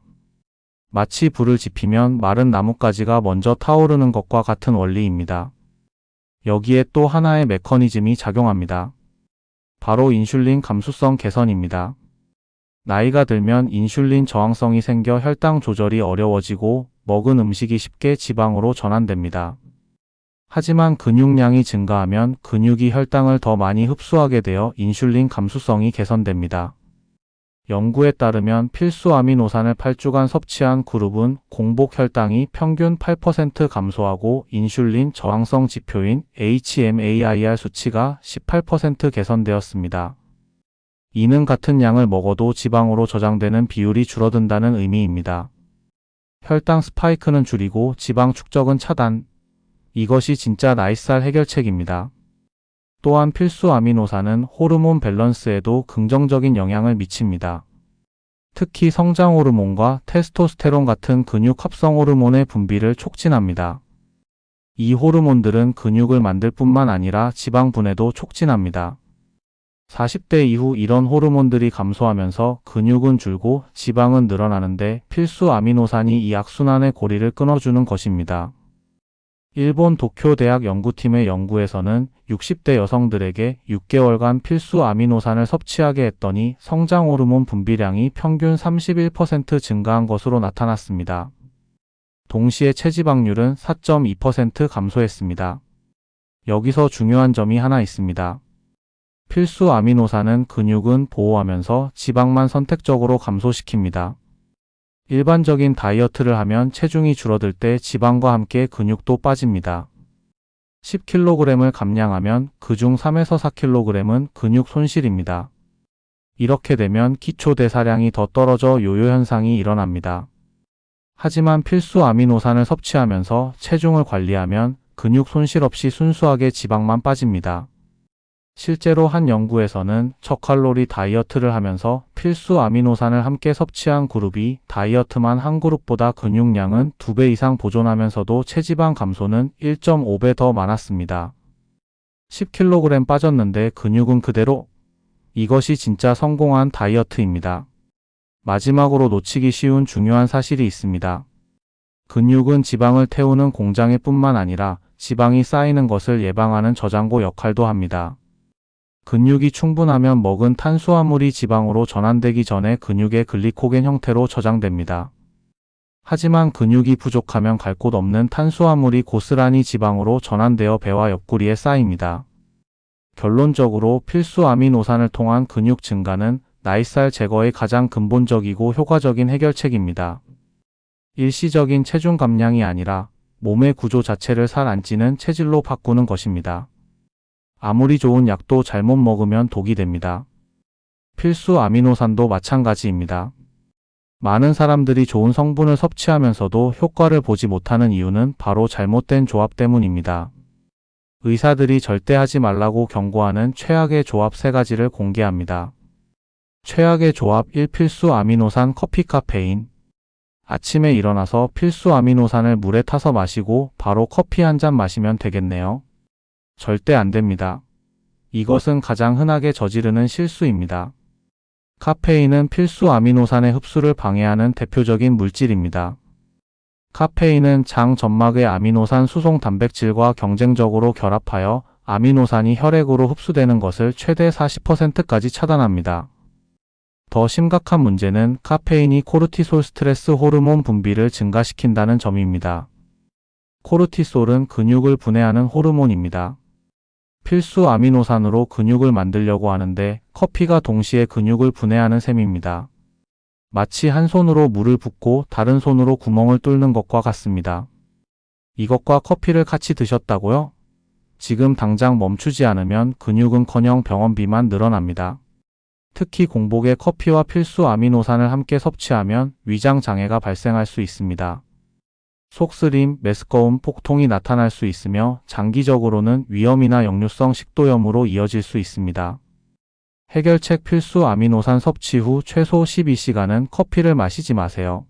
마치 불을 지피면 마른 나뭇가지가 먼저 타오르는 것과 같은 원리입니다. 여기에 또 하나의 메커니즘이 작용합니다. 바로 인슐린 감수성 개선입니다. 나이가 들면 인슐린 저항성이 생겨 혈당 조절이 어려워지고 먹은 음식이 쉽게 지방으로 전환됩니다. 하지만 근육량이 증가하면 근육이 혈당을 더 많이 흡수하게 되어 인슐린 감수성이 개선됩니다. 연구에 따르면 필수 아미노산을 8주간 섭취한 그룹은 공복 혈당이 평균 8% 감소하고 인슐린 저항성 지표인 HMAIR 수치가 18% 개선되었습니다. 이는 같은 양을 먹어도 지방으로 저장되는 비율이 줄어든다는 의미입니다. 혈당 스파이크는 줄이고 지방 축적은 차단. 이것이 진짜 나이살 해결책입니다. 또한 필수 아미노산은 호르몬 밸런스에도 긍정적인 영향을 미칩니다. 특히 성장 호르몬과 테스토스테론 같은 근육 합성 호르몬의 분비를 촉진합니다. 이 호르몬들은 근육을 만들 뿐만 아니라 지방 분해도 촉진합니다. 40대 이후 이런 호르몬들이 감소하면서 근육은 줄고 지방은 늘어나는데 필수 아미노산이 이 악순환의 고리를 끊어주는 것입니다. 일본 도쿄대학 연구팀의 연구에서는 60대 여성들에게 6개월간 필수 아미노산을 섭취하게 했더니 성장 호르몬 분비량이 평균 31% 증가한 것으로 나타났습니다. 동시에 체지방률은 4.2% 감소했습니다. 여기서 중요한 점이 하나 있습니다. 필수 아미노산은 근육은 보호하면서 지방만 선택적으로 감소시킵니다. 일반적인 다이어트를 하면 체중이 줄어들 때 지방과 함께 근육도 빠집니다. 10kg을 감량하면 그중 3에서 4kg은 근육 손실입니다. 이렇게 되면 기초 대사량이 더 떨어져 요요 현상이 일어납니다. 하지만 필수 아미노산을 섭취하면서 체중을 관리하면 근육 손실 없이 순수하게 지방만 빠집니다. 실제로 한 연구에서는 저칼로리 다이어트를 하면서 필수 아미노산을 함께 섭취한 그룹이 다이어트만 한 그룹보다 근육량은 2배 이상 보존하면서도 체지방 감소는 1.5배 더 많았습니다. 10kg 빠졌는데 근육은 그대로? 이것이 진짜 성공한 다이어트입니다. 마지막으로 놓치기 쉬운 중요한 사실이 있습니다. 근육은 지방을 태우는 공장일 뿐만 아니라 지방이 쌓이는 것을 예방하는 저장고 역할도 합니다. 근육이 충분하면 먹은 탄수화물이 지방으로 전환되기 전에 근육의 글리코겐 형태로 저장됩니다. 하지만 근육이 부족하면 갈 곳 없는 탄수화물이 고스란히 지방으로 전환되어 배와 옆구리에 쌓입니다. 결론적으로 필수 아미노산을 통한 근육 증가는 나이살 제거의 가장 근본적이고 효과적인 해결책입니다. 일시적인 체중 감량이 아니라 몸의 구조 자체를 살 안 찌는 체질로 바꾸는 것입니다. 아무리 좋은 약도 잘못 먹으면 독이 됩니다. 필수 아미노산도 마찬가지입니다. 많은 사람들이 좋은 성분을 섭취하면서도 효과를 보지 못하는 이유는 바로 잘못된 조합 때문입니다. 의사들이 절대 하지 말라고 경고하는 최악의 조합 3가지를 공개합니다. 최악의 조합 1. 필수 아미노산 커피 카페인. 아침에 일어나서 필수 아미노산을 물에 타서 마시고 바로 커피 한 잔 마시면 되겠네요. 절대 안 됩니다. 이것은 가장 흔하게 저지르는 실수입니다. 카페인은 필수 아미노산의 흡수를 방해하는 대표적인 물질입니다. 카페인은 장 점막의 아미노산 수송 단백질과 경쟁적으로 결합하여 아미노산이 혈액으로 흡수되는 것을 최대 40%까지 차단합니다. 더 심각한 문제는 카페인이 코르티솔 스트레스 호르몬 분비를 증가시킨다는 점입니다. 코르티솔은 근육을 분해하는 호르몬입니다. 필수 아미노산으로 근육을 만들려고 하는데 커피가 동시에 근육을 분해하는 셈입니다. 마치 한 손으로 물을 붓고 다른 손으로 구멍을 뚫는 것과 같습니다. 이것과 커피를 같이 드셨다고요? 지금 당장 멈추지 않으면 근육은커녕 병원비만 늘어납니다. 특히 공복에 커피와 필수 아미노산을 함께 섭취하면 위장 장애가 발생할 수 있습니다. 속쓰림, 메스꺼움, 폭통이 나타날 수 있으며 장기적으로는 위염이나 역류성 식도염으로 이어질 수 있습니다. 해결책 필수 아미노산 섭취 후 최소 12시간은 커피를 마시지 마세요.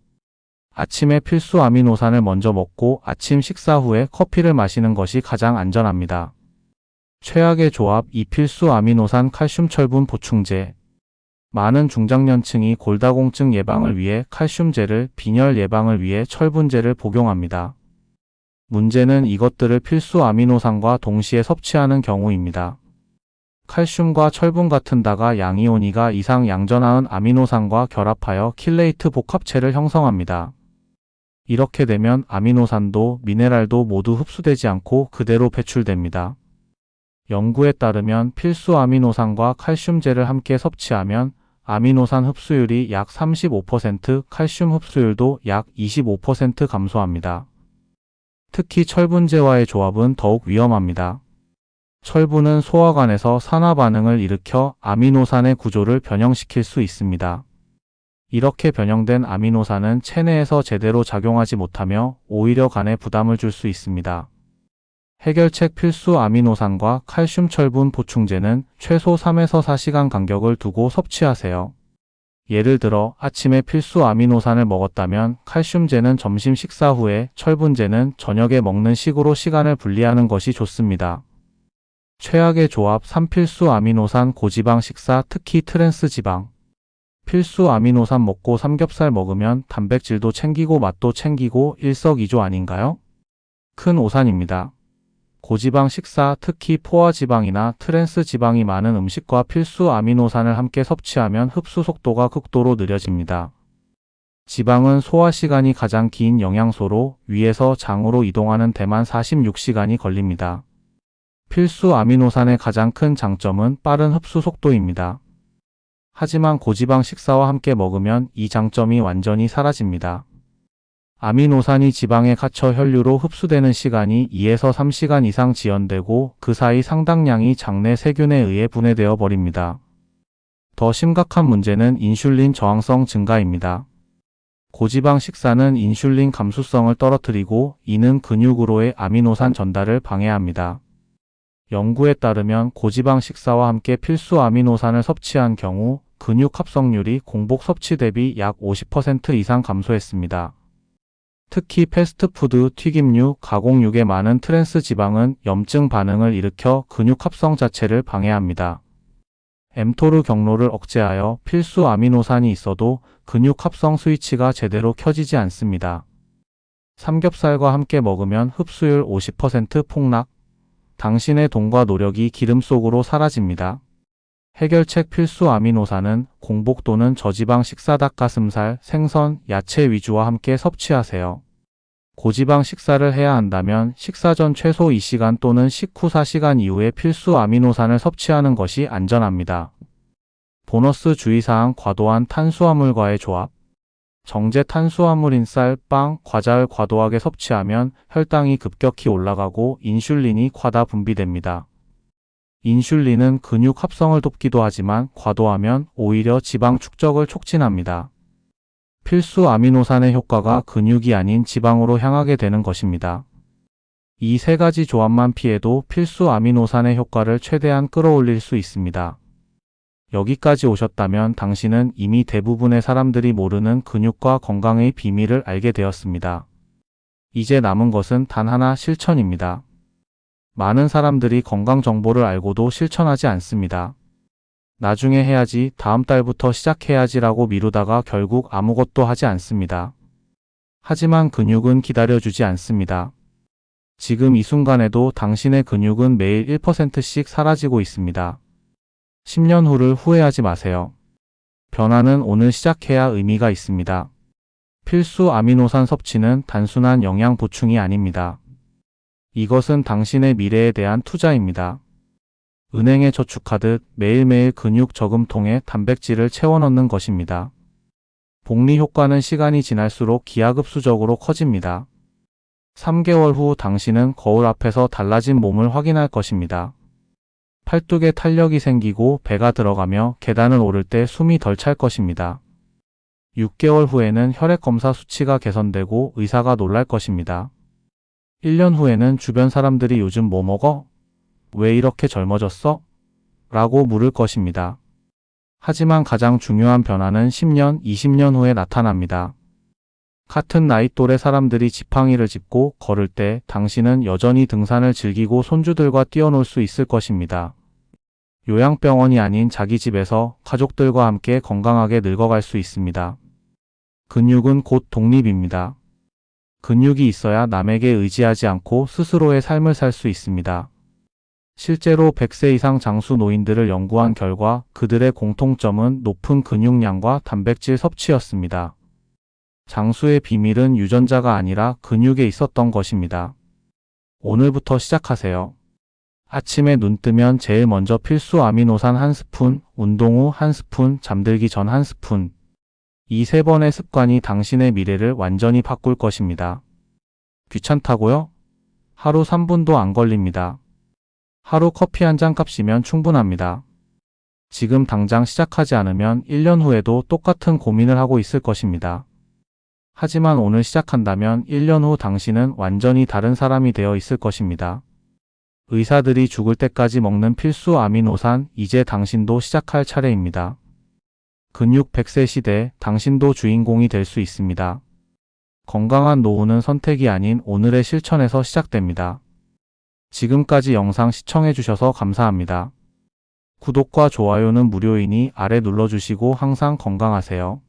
아침에 필수 아미노산을 먼저 먹고 아침 식사 후에 커피를 마시는 것이 가장 안전합니다. 최악의 조합 2. 필수 아미노산 칼슘 철분 보충제. 많은 중장년층이 골다공증 예방을 위해 칼슘제를, 빈혈 예방을 위해 철분제를 복용합니다. 문제는 이것들을 필수 아미노산과 동시에 섭취하는 경우입니다. 칼슘과 철분 같은 다가 양이온2가 이상 양전하은 아미노산과 결합하여 킬레이트 복합체를 형성합니다. 이렇게 되면 아미노산도 미네랄도 모두 흡수되지 않고 그대로 배출됩니다. 연구에 따르면 필수 아미노산과 칼슘제를 함께 섭취하면 아미노산 흡수율이 약 35%, 칼슘 흡수율도 약 25% 감소합니다. 특히 철분제와의 조합은 더욱 위험합니다. 철분은 소화관에서 산화 반응을 일으켜 아미노산의 구조를 변형시킬 수 있습니다. 이렇게 변형된 아미노산은 체내에서 제대로 작용하지 못하며 오히려 간에 부담을 줄 수 있습니다. 해결책 필수 아미노산과 칼슘 철분 보충제는 최소 3에서 4시간 간격을 두고 섭취하세요. 예를 들어 아침에 필수 아미노산을 먹었다면 칼슘제는 점심 식사 후에, 철분제는 저녁에 먹는 식으로 시간을 분리하는 것이 좋습니다. 최악의 조합 3. 필수 아미노산 고지방 식사, 특히 트랜스 지방. 필수 아미노산 먹고 삼겹살 먹으면 단백질도 챙기고 맛도 챙기고 일석이조 아닌가요? 큰 오산입니다. 고지방 식사, 특히 포화지방이나 트랜스 지방이 많은 음식과 필수 아미노산을 함께 섭취하면 흡수 속도가 극도로 느려집니다. 지방은 소화 시간이 가장 긴 영양소로 위에서 장으로 이동하는 데만 46시간이 걸립니다. 필수 아미노산의 가장 큰 장점은 빠른 흡수 속도입니다. 하지만 고지방 식사와 함께 먹으면 이 장점이 완전히 사라집니다. 아미노산이 지방에 갇혀 혈류로 흡수되는 시간이 2에서 3시간 이상 지연되고 그 사이 상당량이 장내 세균에 의해 분해되어 버립니다. 더 심각한 문제는 인슐린 저항성 증가입니다. 고지방 식사는 인슐린 감수성을 떨어뜨리고 이는 근육으로의 아미노산 전달을 방해합니다. 연구에 따르면 고지방 식사와 함께 필수 아미노산을 섭취한 경우 근육 합성률이 공복 섭취 대비 약 50% 이상 감소했습니다. 특히 패스트푸드, 튀김류, 가공육에 많은 트랜스 지방은 염증 반응을 일으켜 근육 합성 자체를 방해합니다. 엠토르 경로를 억제하여 필수 아미노산이 있어도 근육 합성 스위치가 제대로 켜지지 않습니다. 삼겹살과 함께 먹으면 흡수율 50% 폭락, 당신의 돈과 노력이 기름 속으로 사라집니다. 해결책 필수 아미노산은 공복 또는 저지방 식사 닭가슴살, 생선, 야채 위주와 함께 섭취하세요. 고지방 식사를 해야 한다면 식사 전 최소 2시간 또는 식후 4시간 이후에 필수 아미노산을 섭취하는 것이 안전합니다. 보너스 주의사항 과도한 탄수화물과의 조합. 정제 탄수화물인 쌀, 빵, 과자를 과도하게 섭취하면 혈당이 급격히 올라가고 인슐린이 과다 분비됩니다. 인슐린은 근육 합성을 돕기도 하지만 과도하면 오히려 지방 축적을 촉진합니다. 필수 아미노산의 효과가 근육이 아닌 지방으로 향하게 되는 것입니다. 이 세 가지 조합만 피해도 필수 아미노산의 효과를 최대한 끌어올릴 수 있습니다. 여기까지 오셨다면 당신은 이미 대부분의 사람들이 모르는 근육과 건강의 비밀을 알게 되었습니다. 이제 남은 것은 단 하나, 실천입니다. 많은 사람들이 건강 정보를 알고도 실천하지 않습니다. 나중에 해야지, 다음 달부터 시작해야지라고 미루다가 결국 아무것도 하지 않습니다. 하지만 근육은 기다려주지 않습니다. 지금 이 순간에도 당신의 근육은 매일 1%씩 사라지고 있습니다. 10년 후를 후회하지 마세요. 변화는 오늘 시작해야 의미가 있습니다. 필수 아미노산 섭취는 단순한 영양 보충이 아닙니다. 이것은 당신의 미래에 대한 투자입니다. 은행에 저축하듯 매일매일 근육 저금통에 단백질을 채워 넣는 것입니다. 복리 효과는 시간이 지날수록 기하급수적으로 커집니다. 3개월 후 당신은 거울 앞에서 달라진 몸을 확인할 것입니다. 팔뚝에 탄력이 생기고 배가 들어가며 계단을 오를 때 숨이 덜 찰 것입니다. 6개월 후에는 혈액 검사 수치가 개선되고 의사가 놀랄 것입니다. 1년 후에는 주변 사람들이 요즘 뭐 먹어? 왜 이렇게 젊어졌어? 라고 물을 것입니다. 하지만 가장 중요한 변화는 10년, 20년 후에 나타납니다. 같은 나이 또래 사람들이 지팡이를 짚고 걸을 때 당신은 여전히 등산을 즐기고 손주들과 뛰어놀 수 있을 것입니다. 요양병원이 아닌 자기 집에서 가족들과 함께 건강하게 늙어갈 수 있습니다. 근육은 곧 독립입니다. 근육이 있어야 남에게 의지하지 않고 스스로의 삶을 살 수 있습니다. 실제로 100세 이상 장수 노인들을 연구한 결과 그들의 공통점은 높은 근육량과 단백질 섭취였습니다. 장수의 비밀은 유전자가 아니라 근육에 있었던 것입니다. 오늘부터 시작하세요. 아침에 눈 뜨면 제일 먼저 필수 아미노산 1스푼, 운동 후 1스푼, 잠들기 전 1스푼. 이 3번의 습관이 당신의 미래를 완전히 바꿀 것입니다. 귀찮다고요? 하루 3분도 안 걸립니다. 하루 커피 한 잔 값이면 충분합니다. 지금 당장 시작하지 않으면 1년 후에도 똑같은 고민을 하고 있을 것입니다. 하지만 오늘 시작한다면 1년 후 당신은 완전히 다른 사람이 되어 있을 것입니다. 의사들이 죽을 때까지 먹는 필수 아미노산, 이제 당신도 시작할 차례입니다. 근육 100세 시대, 당신도 주인공이 될 수 있습니다. 건강한 노후는 선택이 아닌 오늘의 실천에서 시작됩니다. 지금까지 영상 시청해주셔서 감사합니다. 구독과 좋아요는 무료이니 아래 눌러주시고 항상 건강하세요.